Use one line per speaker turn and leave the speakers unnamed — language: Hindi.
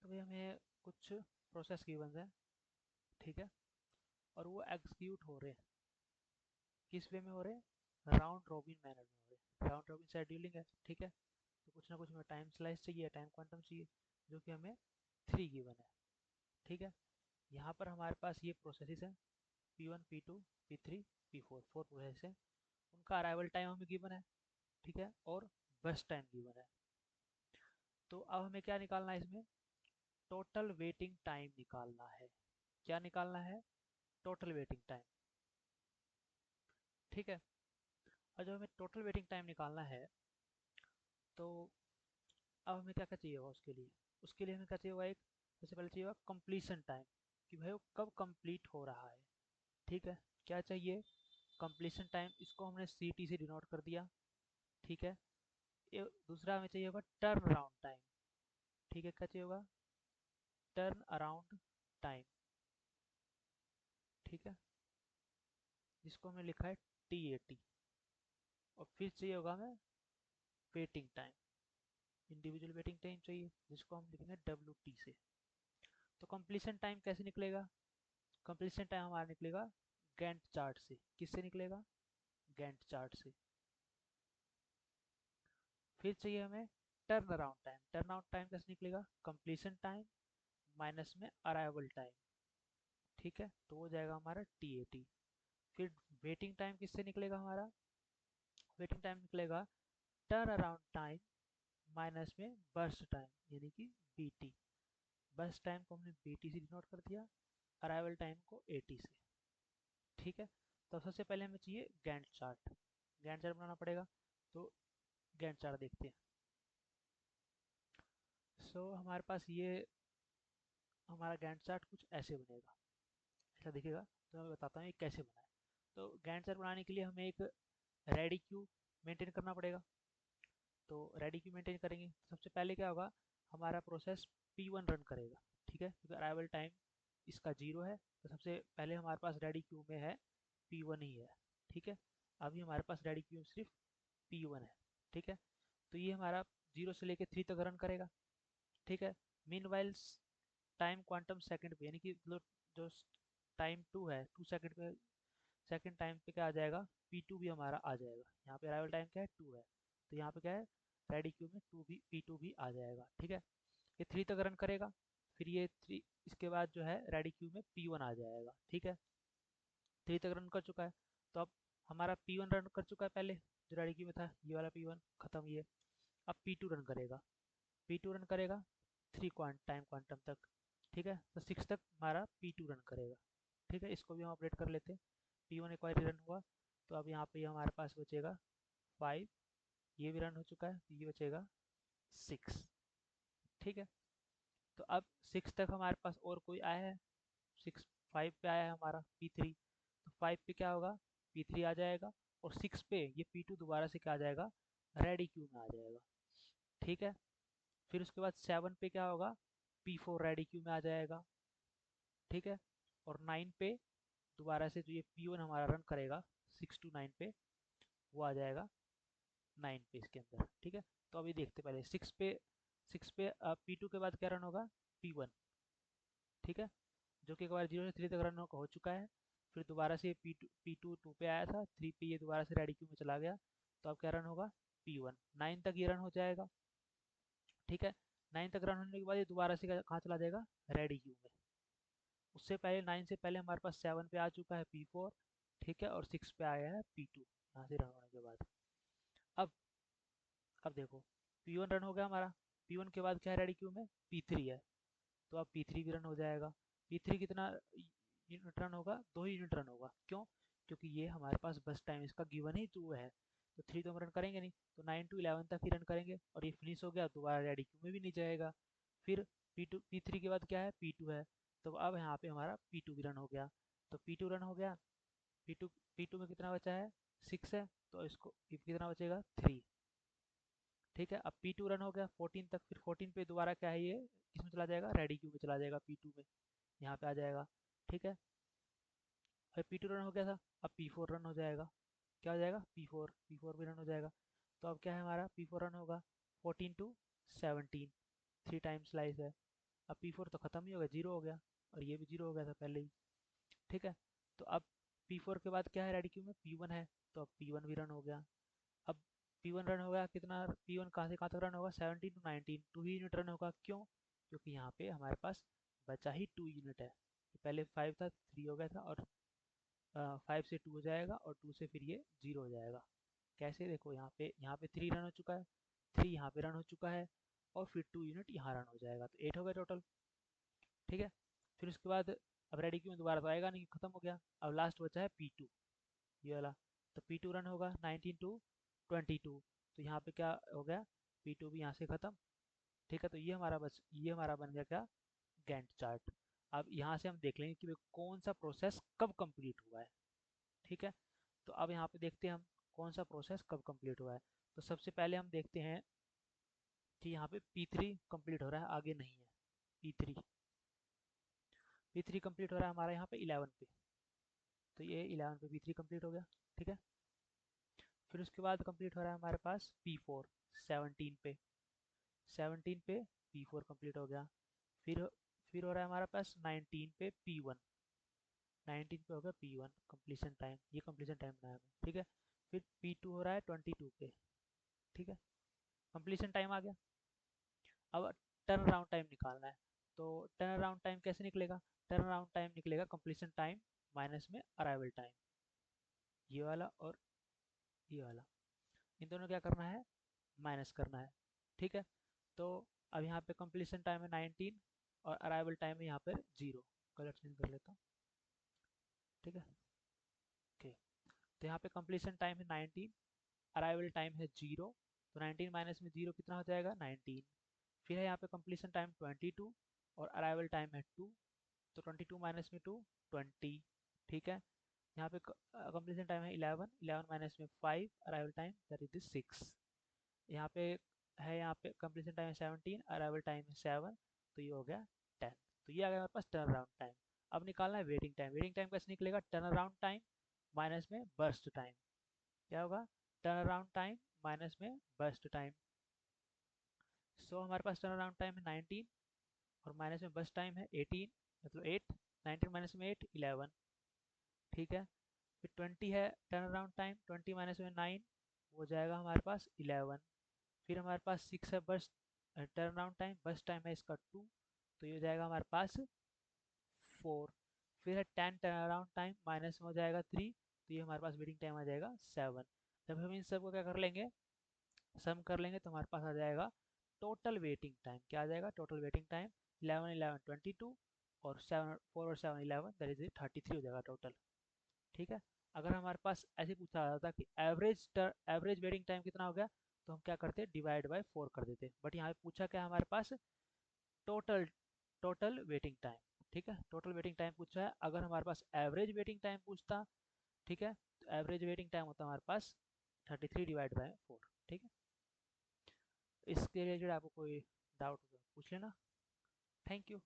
अभी हमें कुछ प्रोसेस गिवन है, ठीक है, और वो एग्जीक्यूट हो रहे हैं। किस वे में हो रहे हैं? राउंड रॉबिन मैनर में हो रहे हैं। राउंड रॉबिन शेड्यूलिंग है, ठीक है। तो कुछ ना कुछ हमें टाइम स्लाइस चाहिए, टाइम क्वांटम चाहिए, जो कि हमें 3 गिवन है, ठीक है। यहाँ पर हमारे पास ये प्रोसेसेस हैं, P1, P2, P3, P4, 4 process हैं। उनका अराइवल टाइम हमें गिवन है, ठीक है, और बर्स्ट टाइम गिवन है। तो अब हमें क्या निकालना है इसमें? टोटल वेटिंग टाइम निकालना है। क्या निकालना है? टोटल वेटिंग टाइम, ठीक है। और जब हमें टोटल वेटिंग टाइम निकालना है, तो अब हमें क्या क्या चाहिए होगा उसके लिए? उसके लिए हमें क्या चाहिए होगा? एक सबसे पहले चाहिए होगा कंप्लीशन टाइम, कि भाई वो कब कंप्लीट हो रहा है, ठीक है। क्या चाहिए? Completion time. इसको हमने CT से डिनोट कर दिया, ठीक है। ये दूसरा हमें चाहिए होगा टर्न अराउंड टाइम, ठीक है। क्या चाहिए होगा? टर्न अराउंड टाइम, ठीक है, जिसको हमने लिखा है TAT। और फिर चाहिए होगा हमें waiting time, individual waiting time चाहिए, जिसको हम लिखेंगे WT से। तो कंप्लीशन टाइम कैसे निकलेगा? कंप्लीशन टाइम हमारा निकलेगा गैंट चार्ट से। किससे निकलेगा? गैंट चार्ट से। फिर चाहिए हमें turn around time. Turn around time कैसे निकलेगा? कंप्लीशन टाइम माइनस में अराइवल टाइम, ठीक है, तो हो जाएगा हमारा TAT। फिर वेटिंग टाइम किससे निकलेगा हमारा? वेटिंग टाइम निकलेगा टर्न अराउंड टाइम माइनस में बर्स्ट टाइम, यानी कि BT। बर्स्ट टाइम को हमने BT से डिनोट कर दिया, अराइवल टाइम को AT से, ठीक है। तो सबसे पहले हमें चाहिए गैंट चार्ट। गैंट चार्ट बनाना पड़ेगा, तो गैंट चार्ट देखते हैं। हमारे पास ये हमारा गैंट चार्ट कुछ ऐसे बनेगा, ऐसा दिखेगा। तो मैं बताता हूँ ये कैसे बना है। तो गैंट चार्ट बनाने के लिए हमें एक रेडी क्यू मेंटेन करना पड़ेगा। तो रेडी क्यू मेंटेन करेंगे तो सबसे पहले क्या होगा? हमारा प्रोसेस P1 रन करेगा, ठीक है, क्योंकि अराइवल टाइम इसका 0 है। तो सबसे पहले हमारे पास रेडी क्यू में है P1 ही है, ठीक है। अभी हमारे पास रेडी क्यू में सिर्फ P1 है, ठीक है। तो ये हमारा 0 से लेके 3 तक रन करेगा, ठीक है। मीनवाइल टाइम क्वांटम सेकंड पे, यानी कि जो टाइम 2 है, 2 सेकंड पे, सेकंड टाइम पे क्या आ जाएगा? P2 भी हमारा आ जाएगा। यहाँ पे अराइवल टाइम क्या है? 2 है, तो यहाँ पे क्या है? रेडी क्यू में P2 भी आ जाएगा, ठीक है। ये 3 तक रन करेगा। फिर ये 3, इसके बाद जो है रेडी क्यू में P1 आ जाएगा, ठीक है। 3 तक रन कर चुका है। तो अब हमारा P1 रन कर चुका है पहले, जो रेडी क्यू में था, ये वाला P1 खत्म। ये अब P2 रन करेगा। P2 रन करेगा 3 टाइम क्वांटम तक, ठीक है। तो 6 तक हमारा P2 रन करेगा, ठीक है। इसको भी हम अपडेट कर लेते हैं। P1 एक बार रन हुआ, तो अब यहाँ पे हमारे पास बचेगा 5। ये भी रन हो चुका है, तो ये बचेगा 6, ठीक है। तो अब 6 तक हमारे पास और कोई आया है? 6 5 पे आया है हमारा P3। तो 5 पे क्या होगा? P3 आ जाएगा, और 6 पे ये P2 दोबारा से क्या आ जाएगा? रेडी क्यू में आ जाएगा, ठीक है। फिर उसके बाद 7 पे क्या होगा? P4 रेडी क्यू में आ जाएगा, ठीक है। और 9 पे दोबारा से जो ये P1 हमारा रन करेगा 6 to 9 पे, वो आ जाएगा 9 पे इसके अंदर, ठीक है। तो अभी देखते पहले 6 पे P2 के बाद क्या रन होगा? P1, ठीक है, जो कि एक बार 0 से 3 तक रन हो चुका है। फिर दोबारा से P2 2 पे आया था, 3 पे ये दोबारा से रेडी क्यू में चला गया। तो अब क्या रन होगा? P1 9 तक ये रन हो जाएगा, ठीक है। 9 तक रन होने के बाद ये दोबारा से कहाँ चला जाएगा? रेडी क्यू में। उससे पहले 9 से पहले हमारे पास 7 पे आ चुका है P4, ठीक है, और 6 पे आया है P2 यहाँ से रन होने के बाद। अब अब देखो, P1 रन हो गया हमारा। P1 के बाद क्या है रेडी क्यू में? P3 है, तो अब P3 भी रन हो जाएगा। P3 कितना यूनिट रन होगा? 2 ही यूनिट रन होगा। क्यों? क्योंकि ये हमारे पास बस टाइम इसका गिवन ही 2 है, तो 3 तो हम रन करेंगे नहीं, तो 9 to 11 तक ही रन करेंगे, और ये फिनिश हो गया, दोबारा रेडी क्यू में भी नहीं जाएगा। फिर P3 के बाद क्या है? P2 है, तो अब यहाँ पे हमारा P2 भी रन हो गया। तो P2 रन हो गया। P2 P2 में कितना बचा है? 6 है, तो इसको कितना बचेगा? 3, ठीक है। अब P2 रन हो गया 14 तक। फिर 14 पे दोबारा क्या है? ये किसमें चला जाएगा? रेडी क्यू में चला जाएगा, P2 में, यहाँ पे आ जाएगा, ठीक है। और P2 रन हो गया था, अब P4 रन हो जाएगा। क्या हो जाएगा? P4 भी रन हो जाएगा। तो अब क्या है हमारा? P4 रन होगा 14 to 17, 3 टाइम स्लाइस है। अब P4 तो ख़त्म ही हो गया, जीरो हो गया, और ये भी जीरो हो गया था पहले ही। ठीक है, तो अब P4 के बाद क्या है रेडी क्यू में, P1 है, तो अब P1 भी रन हो गया। अब P1 रन हो गया, कितना P1 कहाँ से कहाँ तक रन होगा, 17 to 19, 2 ही यूनिट रन होगा। क्यों? क्योंकि यहाँ पे हमारे पास बचा ही 2 यूनिट है। पहले 5 था, 3 हो गया था, और 5 से 2 हो जाएगा, और 2 से फिर ये 0 हो जाएगा। कैसे? देखो यहाँ पे 3 रन हो चुका है, 3 यहाँ पे रन हो चुका है, और फिर 2 यूनिट यहाँ रन हो जाएगा, तो 8 हो गया टोटल। ठीक है, फिर उसके बाद अब रेडी क्यू में दोबारा तो आएगा नहीं, खत्म हो गया। अब लास्ट बचा है P2, ये वाला, तो P2 रन होगा 19 to 22, तो यहाँ पे क्या हो गया, P2 भी यहाँ से खत्म। ठीक है, तो ये हमारा बन गया क्या, गैंट चार्ट। अब यहाँ से हम देख लेंगे कि भाई कौन सा प्रोसेस कब कंप्लीट हुआ है। ठीक है, तो अब यहाँ पे देखते हैं हम कौन सा प्रोसेस कब कंप्लीट हुआ है। तो सबसे पहले हम देखते हैं कि यहाँ पे P3 कंप्लीट हो रहा है, आगे नहीं है। P3 P3 कंप्लीट हो रहा है हमारा यहाँ पे 11 पे, तो ये 11 पे P3 कंप्लीट हो गया। ठीक है, फिर उसके बाद कंप्लीट हो रहा है हमारे पास P4 17 पे, 17 पे P4 कंप्लीट हो गया। फिर फिर हो रहा है हमारे पास 19 पे P1, 19 पे हो गया P1 कंप्लीशन टाइम, ये कंप्लीशन टाइम बनाया हमने। ठीक है, फिर P2 हो रहा है 22 पे। ठीक है, कंप्लीशन टाइम आ गया। अब टर्न अराउंड टाइम निकालना है, तो टर्न अराउंड टाइम कैसे निकलेगा, टर्न अराउंड टाइम निकलेगा कंप्लीशन टाइम माइनस में अराइवल टाइम, ये वाला और ये वाला, इन दोनों क्या करना है, माइनस करना है। ठीक है, तो अब यहाँ पे कंप्लीशन टाइम है 19, और अराइवल टाइम है यहाँ पर 0। कलर चेंज कर लेता हूँ। ठीक है, ओके, तो यहाँ पे कंप्लीशन टाइम है 19, अराइवल टाइम है 0, तो 19 माइनस में 0 कितना हो जाएगा, 19। फिर है यहाँ पे कंप्लीशन टाइम 22, और अराइवल टाइम है 2, तो 22 माइनस में 2, 20। ठीक है, यहाँ पे कंप्लीशन टाइम है 11, 11 माइनस में 5, अराइवल टाइम दैट इज 6। यहाँ पे यहाँ पे कंप्लीशन टाइम है 17, अराइवल टाइम है 7, तो ये हो गया 10। तो ये आ गया हमारे पास टर्न अराउंड टाइम। अब निकालना है वेटिंग टाइम। वेटिंग टाइम कैसे निकलेगा, टर्न अराउंड टाइम माइनस में बर्स्ट टाइम, क्या होगा, टर्न अराउंड टाइम माइनस में बर्स्ट टाइम। सो हमारे पास टर्न अराउंड टाइम है 19, और माइनस में बर्स्ट टाइम है 18, मतलब 8, 19 माइनस में 8, 11। ठीक है, फिर 20 है टर्न अराउंड टाइम, 20 माइनस में 9 हो जाएगा हमारे पास 11। फिर हमारे पास 6 है बस टर्न अराउंड टाइम, बस टाइम है इसका 2, तो ये हो जाएगा हमारे पास 4। फिर है 10 टर्न अराउंड टाइम, माइनस में हो जाएगा 3, तो ये हमारे पास वेटिंग टाइम आ जाएगा 7। जब हम इन सबको क्या कर लेंगे, सम कर लेंगे, तो हमारे पास आ जाएगा टोटल वेटिंग टाइम। क्या आ जाएगा, टोटल वेटिंग टाइम 11 11 22, और 7 4 और 7 11, दैट इज 33 हो जाएगा टोटल। ठीक है, अगर हमारे पास ऐसे पूछा जाता कि एवरेज वेटिंग टाइम कितना हो गया, तो हम क्या करते, डिवाइड बाय 4 कर देते। बट यहाँ पे पूछा क्या हमारे पास, टोटल टोटल वेटिंग टाइम। ठीक है, टोटल वेटिंग टाइम पूछा है। अगर हमारे पास एवरेज वेटिंग टाइम पूछता, ठीक है, तो एवरेज वेटिंग टाइम होता हमारे पास 33 डिवाइड बाय 4। ठीक है, इसके रिलेटेड आपको कोई डाउट पूछ लेना। Thank you.